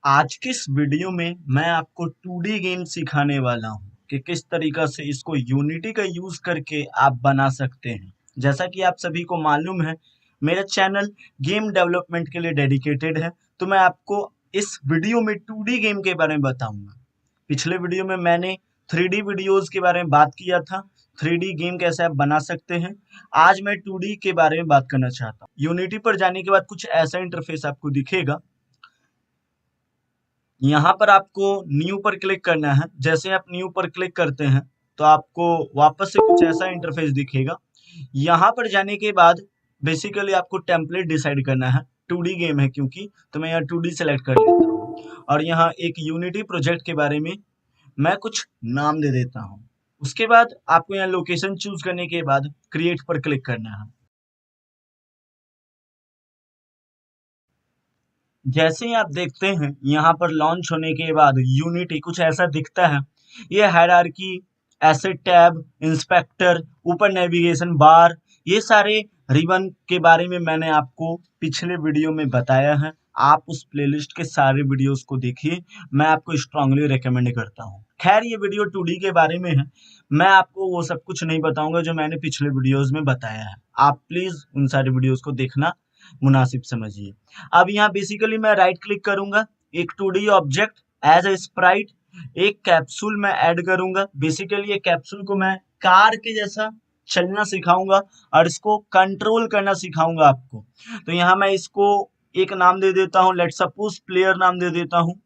आज के इस वीडियो में मैं आपको 2D गेम सिखाने वाला हूँ कि किस तरीका से इसको यूनिटी का यूज करके आप बना सकते हैं। जैसा कि आप सभी को मालूम है, मेरा चैनल गेम डेवलपमेंट के लिए डेडिकेटेड है। तो मैं आपको इस वीडियो में 2D गेम के बारे में बताऊंगा। पिछले वीडियो में मैंने 3D वीडियोस के बारे में बात किया था, 3D गेम कैसे आप बना सकते हैं। आज मैं 2D के बारे में बात करना चाहता हूँ। यूनिटी पर जाने के बाद कुछ ऐसा इंटरफेस आपको दिखेगा। यहाँ पर आपको न्यू पर क्लिक करना है। जैसे आप न्यू पर क्लिक करते हैं तो आपको वापस से कुछ ऐसा इंटरफेस दिखेगा। यहाँ पर जाने के बाद बेसिकली आपको टेम्पलेट डिसाइड करना है। 2D गेम है क्योंकि, तो मैं यहाँ 2D सेलेक्ट कर लेता हूँ और यहाँ एक यूनिटी प्रोजेक्ट के बारे में मैं कुछ नाम दे देता हूँ। उसके बाद आपको यहाँ लोकेशन चूज करने के बाद क्रिएट पर क्लिक करना है। जैसे ही आप देखते हैं यहाँ पर लॉन्च होने के बाद यूनिटी कुछ ऐसा दिखता है। ये हायरार्की, एसेट टैब, इंस्पेक्टर, ऊपर नेविगेशन बार, ये सारे रिबन के बारे में मैंने आपको पिछले वीडियो में बताया है। आप उस प्लेलिस्ट के सारे वीडियोस को देखिए, मैं आपको स्ट्रांगली रेकमेंड करता हूँ। खैर, ये वीडियो 2D के बारे में है, मैं आपको वो सब कुछ नहीं बताऊंगा जो मैंने पिछले वीडियोस में बताया है। आप प्लीज उन सारे वीडियोस को देखना मुनासिब समझिए। अब यहाँ बेसिकली मैं राइट क्लिक करूंगा, एक 2D object as a sprite, एक कैप्सूल मैं ऐड करूंगा। बेसिकली ये कैप्सूल को मैं कार के जैसा चलना सिखाऊंगा और इसको कंट्रोल करना सिखाऊंगा आपको। तो यहाँ मैं इसको एक नाम दे देता हूँ, लेट सपोज प्लेयर नाम दे देता हूँ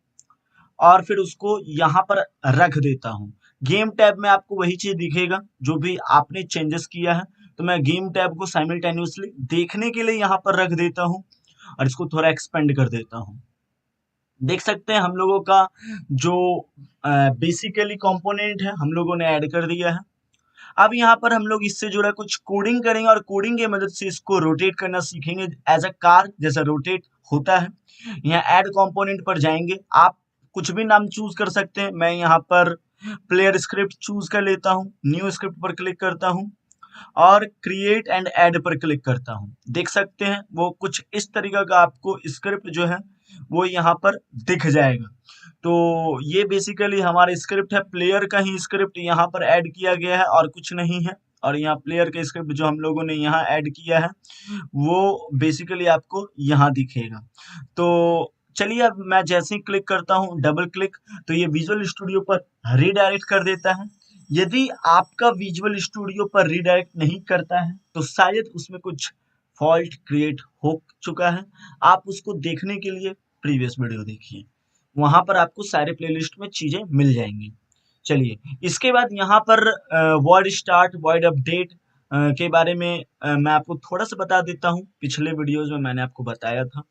और फिर उसको यहाँ पर रख देता हूँ। गेम टैब में आपको वही चीज दिखेगा जो भी आपने चेंजेस किया है। तो मैं गेम टैब को साइमल्टेनियसली देखने के लिए यहाँ पर रख देता हूँ और इसको थोड़ा एक्सपेंड कर देता हूँ। देख सकते हैं हम लोगों का जो बेसिकली कंपोनेंट है हम लोगों ने ऐड कर दिया है। अब यहाँ पर हम लोग इससे जुड़ा कुछ कोडिंग करेंगे और कोडिंग की मदद से इसको रोटेट करना सीखेंगे एज अ कार जैसा रोटेट होता है। यहाँ ऐड कंपोनेंट पर जाएंगे, आप कुछ भी नाम चूज कर सकते हैं। मैं यहाँ पर प्लेयर स्क्रिप्ट चूज कर लेता हूँ, न्यू स्क्रिप्ट पर क्लिक करता हूँ और क्रिएट एंड ऐड पर क्लिक करता हूँ। देख सकते हैं वो कुछ इस तरीके का आपको स्क्रिप्ट जो है वो यहाँ पर दिख जाएगा। तो ये बेसिकली हमारा स्क्रिप्ट है, प्लेयर का ही स्क्रिप्ट यहाँ पर ऐड किया गया है और कुछ नहीं है। और यहाँ प्लेयर का स्क्रिप्ट जो हम लोगों ने यहाँ ऐड किया है वो बेसिकली आपको यहाँ दिखेगा। तो चलिए, अब मैं जैसे ही क्लिक करता हूँ डबल क्लिक, तो ये विजुअल स्टूडियो पर रीडायरेक्ट कर देता है। यदि आपका विजुअल स्टूडियो पर रीडायरेक्ट नहीं करता है तो शायद उसमें कुछ फॉल्ट क्रिएट हो चुका है। आप उसको देखने के लिए प्रीवियस वीडियो देखिए, वहां पर आपको सारे प्लेलिस्ट में चीजें मिल जाएंगी। चलिए, इसके बाद यहाँ पर वर्ड स्टार्ट, वर्ड अपडेट के बारे में मैं आपको थोड़ा सा बता देता हूँ। पिछले वीडियोस में मैंने आपको बताया था।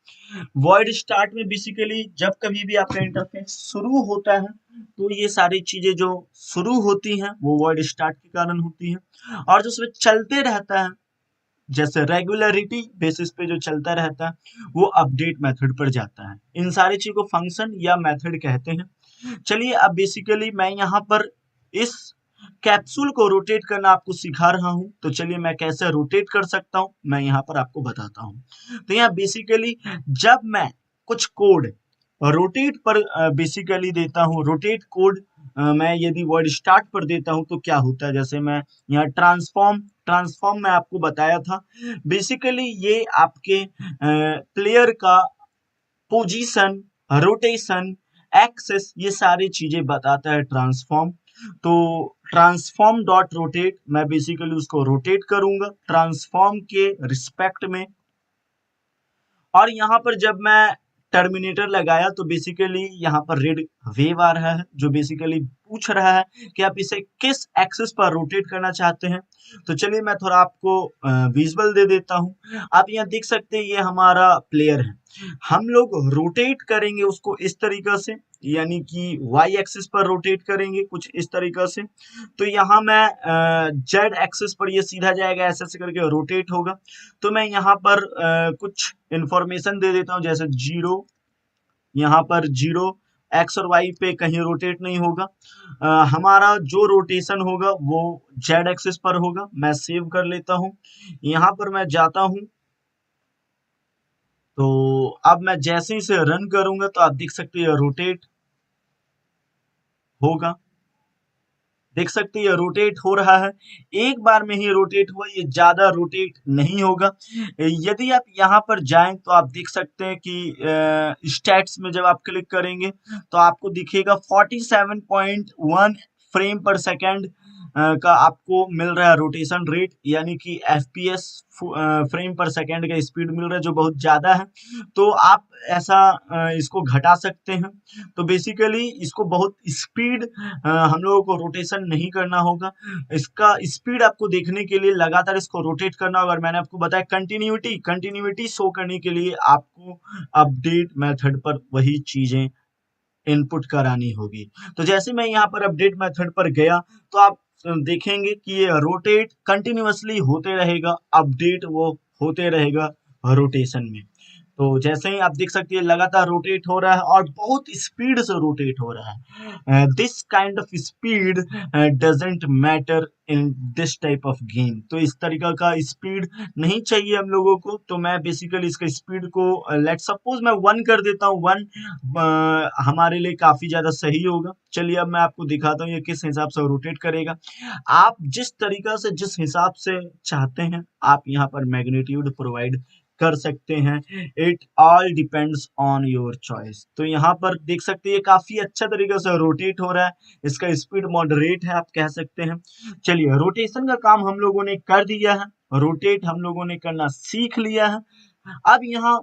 वर्ड स्टार्ट में बेसिकली जब कभी भी आपका इंटरफेस शुरू होता है तो ये सारी चीजें जो शुरू होती हैं वो वर्ड स्टार्ट के कारण होती हैं। और जो उसमें चलते रहता है जैसे रेगुलरिटी बेसिस पे जो चलता रहता है वो अपडेट मेथड पर जाता है। इन सारी चीज को फंक्शन या मेथड कहते हैं। चलिए, अब बेसिकली मैं यहाँ पर इस कैप्सूल को रोटेट करना आपको सिखा रहा हूँ। तो चलिए, मैं कैसे रोटेट कर सकता हूँ मैं यहाँ पर आपको बताता हूँ। तो यहाँ बेसिकली जब मैं कुछ कोड रोटेट पर बेसिकली देता हूँ, रोटेट कोड मैं यदि वर्ड स्टार्ट पर देता हूँ तो क्या होता है। जैसे मैं यहाँ ट्रांसफॉर्म ट्रांसफॉर्म मैं आपको बताया था। बेसिकली ये आपके प्लेयर का पोजीशन, रोटेशन, एक्सेस, ये सारी चीजें बताता है ट्रांसफॉर्म। तो ट्रांसफॉर्म डॉट रोटेट, मैं बेसिकली उसको रोटेट करूंगा ट्रांसफॉर्म के रिस्पेक्ट में। और यहाँ पर जब मैं टर्मिनेटर लगाया तो बेसिकली यहाँ पर रेड वेव आ रहा है जो बेसिकली पूछ रहा है कि आप इसे किस एक्सिस पर रोटेट करना चाहते हैं। तो चलिए, मैं थोड़ा आपको विजुअल दे देता हूँ। आप यहाँ देख सकते हैं ये हमारा प्लेयर है। हम लोग रोटेट करेंगे उसको इस तरीके से, यानी कि वाई एक्सिस पर रोटेट करेंगे कुछ इस तरीके से। तो यहाँ मैं जेड एक्सिस पर ये सीधा जाएगा, ऐसे ऐसे करके रोटेट होगा। तो मैं यहाँ पर कुछ इंफॉर्मेशन दे देता हूँ जैसे जीरो, यहाँ पर जीरो, एक्स और वाई पे कहीं रोटेट नहीं होगा। हमारा जो रोटेशन होगा वो जेड एक्सिस पर होगा। मैं सेव कर लेता हूँ, यहाँ पर मैं जाता हूँ तो अब मैं जैसे ही इसे रन करूंगा तो आप देख सकते हैं रोटेट होगा, देख सकते हैं ये रोटेट हो रहा है। एक बार में ही रोटेट हुआ, ये ज्यादा रोटेट नहीं होगा। यदि आप यहाँ पर जाएं तो आप देख सकते हैं कि स्टैट्स में जब आप क्लिक करेंगे तो आपको दिखेगा 47.1 फ्रेम पर सेकंड का आपको मिल रहा है रोटेशन रेट, यानी कि एफपीएस फ्रेम पर सेकंड का स्पीड मिल रहा है, जो बहुत ज्यादा है। तो आप ऐसा इसको घटा सकते हैं। तो बेसिकली इसको बहुत स्पीड हम लोगों को रोटेशन नहीं करना होगा। इसका स्पीड आपको देखने के लिए लगातार इसको रोटेट करना होगा। और मैंने आपको बताया कंटिन्यूटी शो करने के लिए आपको अपडेट मेथड पर वही चीजें इनपुट करानी होगी। तो जैसे मैं यहाँ पर अपडेट मेथड पर गया तो आप देखेंगे कि ये रोटेट कंटिन्यूअसली होते रहेगा, अपडेट वो होते रहेगा रोटेशन में। तो जैसे ही आप देख सकते हैं लगातार रोटेट हो रहा है और बहुत स्पीड से रोटेट हो रहा है। This kind of speed doesn't matter in this type of game. तो इस तरीका का स्पीड नहीं चाहिए हम लोगों को। तो मैं बेसिकली इसका स्पीड को लेट सपोज मैं 1 कर देता हूँ। 1 हमारे लिए काफी ज्यादा सही होगा। चलिए अब मैं आपको दिखाता हूँ ये किस हिसाब से रोटेट करेगा। आप जिस तरीका से जिस हिसाब से चाहते हैं आप यहाँ पर मैग्नीट्यूड प्रोवाइड कर सकते हैं। It all depends on your choice. तो यहाँ पर देख सकते हैं काफी अच्छा तरीके से रोटेट हो रहा है। इसका स्पीड मॉडरेट है आप कह सकते हैं। चलिए रोटेशन का काम हम लोगों ने कर दिया है, रोटेट हम लोगों ने करना सीख लिया है। अब यहाँ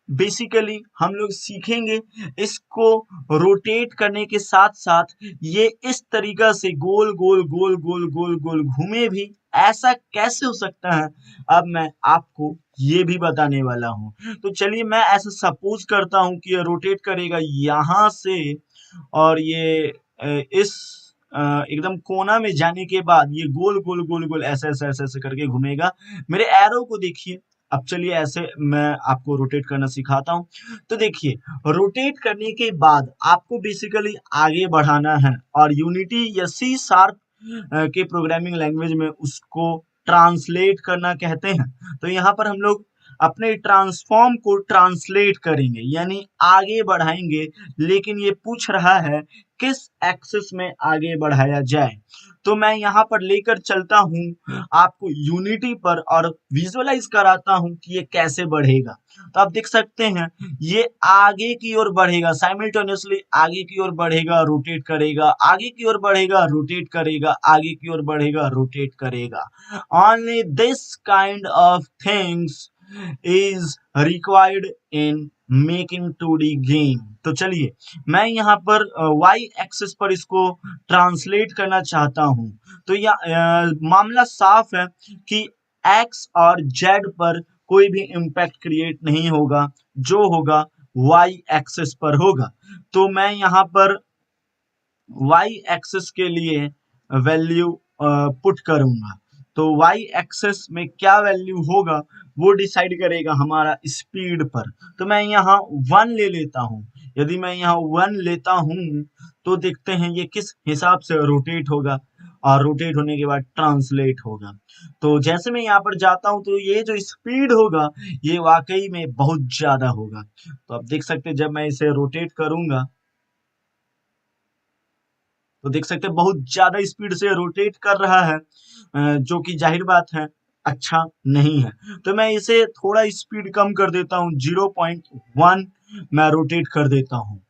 बेसिकली हम लोग सीखेंगे इसको रोटेट करने के साथ साथ ये इस तरीका से गोल गोल गोल गोल गोल गोल घूमे भी, ऐसा कैसे हो सकता है अब मैं आपको ये भी बताने वाला हूं। तो चलिए मैं ऐसा सपोज करता हूं कि ये रोटेट करेगा यहां से और ये इस एकदम कोना में जाने के बाद ये गोल गोल गोल गोल ऐसे ऐसे ऐसे ऐसे करके घूमेगा। मेरे एरो को देखिए। अब चलिए ऐसे मैं आपको रोटेट करना सिखाता हूँ। तो देखिए रोटेट करने के बाद आपको बेसिकली आगे बढ़ाना है और यूनिटी या सी शार्प के प्रोग्रामिंग लैंग्वेज में उसको ट्रांसलेट करना कहते हैं। तो यहाँ पर हम लोग अपने ट्रांसफॉर्म को ट्रांसलेट करेंगे यानी आगे बढ़ाएंगे, लेकिन ये पूछ रहा है किस एक्सिस में आगे बढ़ाया जाए। तो मैं यहाँ पर लेकर चलता हूँ आपको यूनिटी पर और विजुअलाइज कराता हूँ कि ये कैसे बढ़ेगा। तो आप देख सकते हैं ये आगे की ओर बढ़ेगा, साइमल्टेनियसली आगे की ओर बढ़ेगा, रोटेट करेगा, आगे की ओर बढ़ेगा, रोटेट करेगा, आगे की ओर बढ़ेगा, रोटेट करेगा। Only this kind of things is required in making 2D game. तो चलिए मैं यहाँ पर y एक्सिस पर इसको ट्रांसलेट करना चाहता हूँ। तो यह मामला साफ है कि x और z पर कोई भी इम्पैक्ट क्रिएट नहीं होगा, जो होगा y एक्सिस पर होगा। तो मैं यहाँ पर y एक्सिस के लिए वैल्यू पुट करूंगा। तो y एक्सिस में क्या वैल्यू होगा वो डिसाइड करेगा हमारा स्पीड पर। तो मैं यहाँ 1 ले लेता हूँ। यदि मैं यहाँ 1 लेता हूँ तो देखते हैं ये किस हिसाब से रोटेट होगा और रोटेट होने के बाद ट्रांसलेट होगा। तो जैसे मैं यहाँ पर जाता हूँ तो ये जो स्पीड होगा ये वाकई में बहुत ज्यादा होगा। तो आप देख सकते हैं जब मैं इसे रोटेट करूंगा तो देख सकते हैं बहुत ज्यादा स्पीड से रोटेट कर रहा है, जो कि जाहिर बात है अच्छा नहीं है। तो मैं इसे थोड़ा स्पीड कम कर देता हूँ, 0.1 मैं रोटेट कर देता हूँ।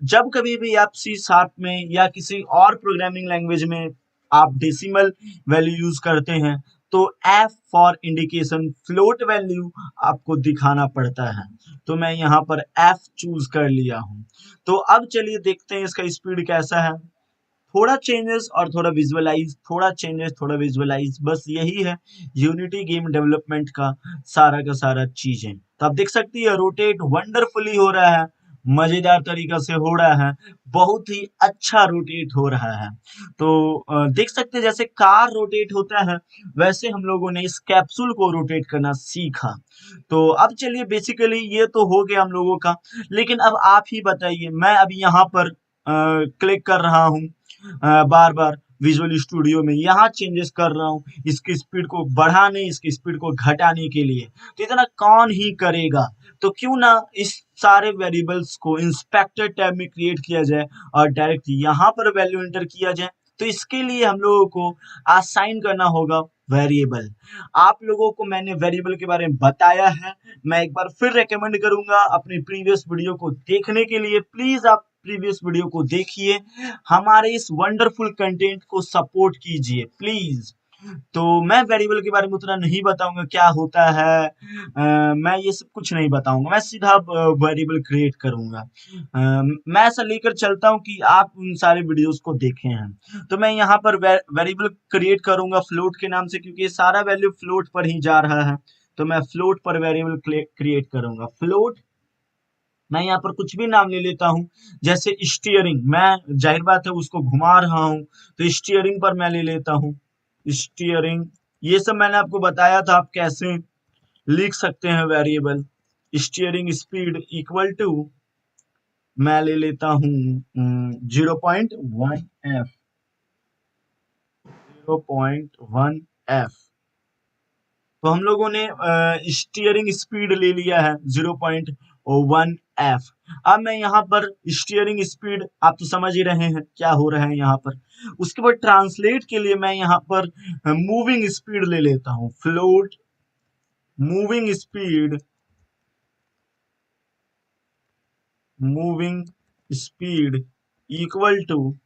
जब कभी भी आप सी शार्प में या किसी और प्रोग्रामिंग लैंग्वेज में आप डेसिमल वैल्यू यूज करते हैं तो F for indication float value आपको दिखाना पड़ता है। तो मैं यहाँ पर F चूज कर लिया हूँ। तो अब चलिए देखते हैं इसका स्पीड कैसा है। थोड़ा चेंजेस और थोड़ा विजुअलाइज, थोड़ा चेंजेस थोड़ा विजुअलाइज, बस यही है यूनिटी गेम डेवलपमेंट का सारा चीजें। तो आप देख सकती है रोटेट वंडरफुली हो रहा है, मजेदार तरीका से हो रहा है, बहुत ही अच्छा रोटेट हो रहा है। तो देख सकते हैं जैसे कार रोटेट होता है वैसे हम लोगों ने इस कैप्सूल को रोटेट करना सीखा। तो अब चलिए बेसिकली ये तो हो गया हम लोगों का, लेकिन अब आप ही बताइए। मैं अभी यहाँ पर क्लिक कर रहा हूँ बार बार विजुअल स्टूडियो में यहाँ चेंजेस कर रहा हूँ इसकी स्पीड को बढ़ाने, इसकी स्पीड को घटाने के लिए। तो इतना कौन ही करेगा, तो क्यों ना इस सारे वेरिएबल्स को इंस्पेक्टर टैब में क्रिएट किया जाए और डायरेक्ट यहाँ पर वैल्यू एंटर किया जाए। तो इसके लिए हम लोगों को असाइन करना होगा वेरिएबल। आप लोगों को मैंने वेरिएबल के बारे में बताया है। मैं एक बार फिर रेकमेंड करूंगा अपनी प्रीवियस वीडियो को देखने के लिए। प्लीज आप प्रीवियस वीडियो को देखिए, हमारे इस वंडरफुल कंटेंट को सपोर्ट कीजिए प्लीज। तो मैं वेरिएबल के बारे में उतना नहीं बताऊंगा क्या होता है, मैं ये सब कुछ नहीं बताऊंगा, मैं सीधा वेरिएबल क्रिएट करूंगा। मैं ऐसा लेकर चलता हूं कि आप उन सारे वीडियोस को देखे हैं। तो मैं यहाँ पर वेरिएबल क्रिएट करूंगा फ्लोट के नाम से, क्योंकि ये सारा वैल्यू फ्लोट पर ही जा रहा है। तो मैं फ्लोट पर वेरिएबल क्रिएट करूंगा। फ्लोट मैं यहाँ पर कुछ भी नाम ले लेता हूँ, जैसे स्टीयरिंग, मैं जाहिर बात है उसको घुमा रहा हूँ तो स्टीयरिंग पर मैं ले लेता हूँ स्टीयरिंग। ये सब मैंने आपको बताया था आप कैसे लिख सकते हैं variable. Steering speed equal to मैं ले लेता हूँ 0.1 f 0.1 f। तो हम लोगों ने स्टीयरिंग स्पीड ले लिया है 0.1 f। अब मैं यहाँ पर स्टीयरिंग स्पीड, आप तो समझ ही रहे हैं क्या हो रहा है यहाँ पर। उसके बाद ट्रांसलेट के लिए मैं यहाँ पर मूविंग स्पीड ले लेता हूँ। Float moving speed, moving speed equal to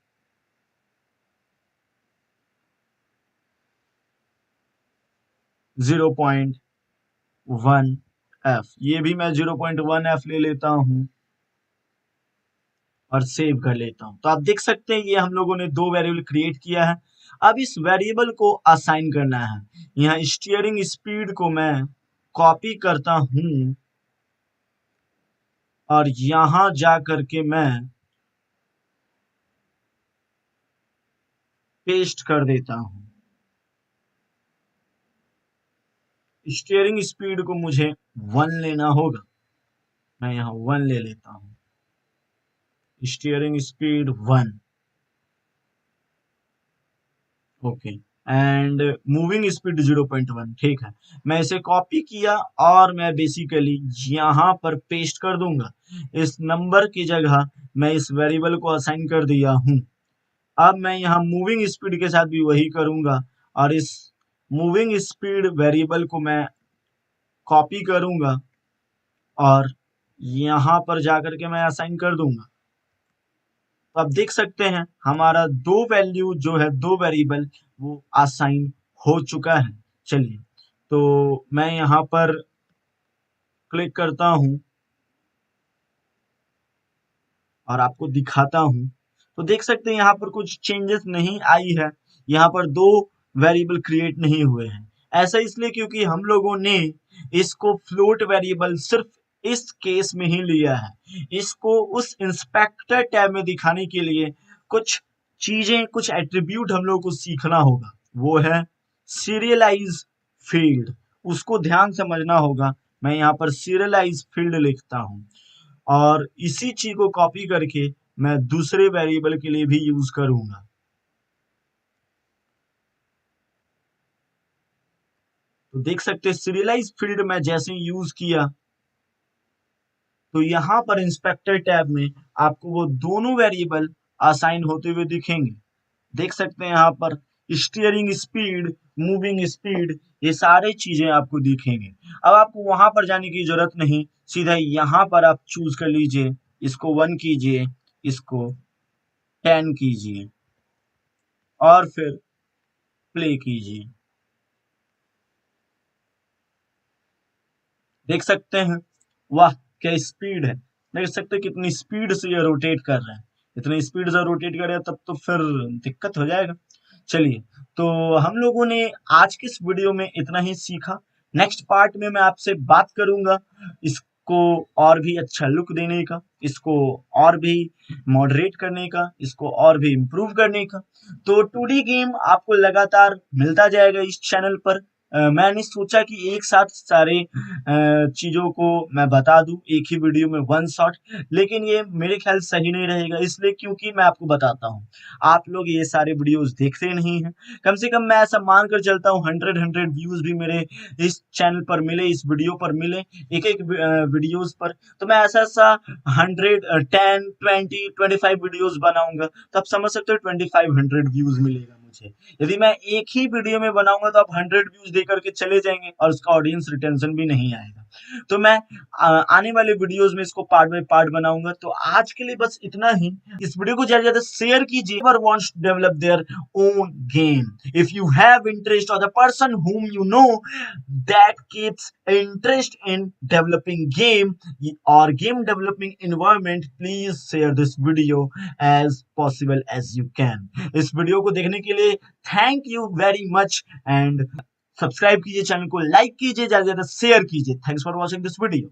0.1 f। ये भी मैं 0.1 f ले लेता हूँ और सेव कर लेता हूँ। तो आप देख सकते हैं ये हम लोगों ने दो वेरिएबल क्रिएट किया है। अब इस वेरिएबल को असाइन करना है। यहाँ स्टीयरिंग स्पीड को मैं कॉपी करता हूँ और यहाँ जा करके मैं पेस्ट कर देता हूँ। स्टीयरिंग स्पीड को मुझे 1 लेना होगा, मैं यहाँ 1 ले लेता हूँ। Steering speed 1, okay. And moving speed 0.1, ठीक है। मैं इसे कॉपी किया और मैं बेसिकली यहाँ पर पेस्ट कर दूंगा। इस नंबर की जगह मैं इस वेरिएबल को असाइन कर दिया हूँ। अब मैं यहाँ मूविंग स्पीड के साथ भी वही करूंगा और इस मूविंग स्पीड वेरिएबल को मैं कॉपी करूंगा और यहाँ पर जाकर के मैं असाइन कर दूंगा। तो आप देख सकते हैं हमारा दो वैल्यू जो है, दो वेरिएबल वो असाइन हो चुका है। चलिए, तो मैं यहाँ पर क्लिक करता हूँ और आपको दिखाता हूँ। तो देख सकते हैं यहाँ पर कुछ चेंजेस नहीं आई है, यहाँ पर दो वेरिएबल क्रिएट नहीं हुए हैं। ऐसा इसलिए क्योंकि हम लोगों ने इसको फ्लोट वेरिएबल सिर्फ इस केस में ही लिया है। इसको उस इंस्पेक्टर टैब में दिखाने के लिए कुछ चीजें, कुछ एट्रीब्यूट हम लोगों को सीखना होगा। वो है सीरियलाइज फील्ड, उसको ध्यान समझना होगा। मैं यहाँ पर सीरियलाइज फील्ड लिखता हूँ और इसी चीज को कॉपी करके मैं दूसरे वेरिएबल के लिए भी यूज करूंगा। तो देख सकते हैं सीरियलाइज फील्ड में जैसे यूज किया तो यहाँ पर इंस्पेक्टर टैब में आपको वो दोनों वेरिएबल असाइन होते हुए दिखेंगे। देख सकते हैं यहाँ पर स्टीयरिंग स्पीड, मूविंग स्पीड, ये सारे चीजें आपको दिखेंगे। अब आपको वहां पर जाने की जरूरत नहीं, सीधा यहाँ पर आप चूज कर लीजिए। इसको 1 कीजिए, इसको 10 कीजिए और फिर प्ले कीजिए। देख सकते हैं, वाह क्या स्पीड है। देख सकते हैं कितनी स्पीड से ये रोटेट कर रहे हैं। इतनी स्पीड से रोटेट कर रहे हैं तब तो फिर दिक्कत हो जाएगा। चलिए, तो हम लोगों ने आज की इस वीडियो में इतना ही सीखा। नेक्स्ट पार्ट में मैं आपसे बात करूंगा इसको और भी अच्छा लुक देने का, इसको और भी मॉडरेट करने का, इसको और भी इम्प्रूव करने का। तो 2D गेम आपको लगातार मिलता जाएगा इस चैनल पर। मैंने सोचा कि एक साथ सारे चीज़ों को मैं बता दूं एक ही वीडियो में वन शॉट, लेकिन ये मेरे ख्याल सही नहीं रहेगा, इसलिए क्योंकि मैं आपको बताता हूँ, आप लोग ये सारे वीडियोस देखते नहीं हैं। कम से कम मैं ऐसा मान कर चलता हूँ 100 व्यूज भी मेरे इस चैनल पर मिले, इस वीडियो पर मिले, एक एक वीडियोस पर, तो मैं ऐसा ऐसा 110 20 25 वीडियोस बनाऊंगा, तो आप समझ सकते हो 2500 व्यूज मिलेगा मुझे। यदि मैं एक ही वीडियो में बनाऊंगा तो आप 100 व्यूज दे करके चले जाएंगे और उसका ऑडियंस रिटेंशन भी नहीं आएगा। तो मैं आने वाले वीडियोस में इसको पार्ट बाय पार्ट बनाऊंगा। तो आज के लिए बस इतना ही। इस वीडियो को ज्यादा से ज्यादा शेयर कीजिए। Whoever wants to develop their own game, if you have interest or the person whom you know that keeps interest in developing game or game developing environment, please share this video as possible as you can। इस video को देखने के लिए thank you very much and subscribe कीजिए, channel को like कीजिए, ज्यादा से ज्यादा शेयर कीजिए। Thanks for watching this video.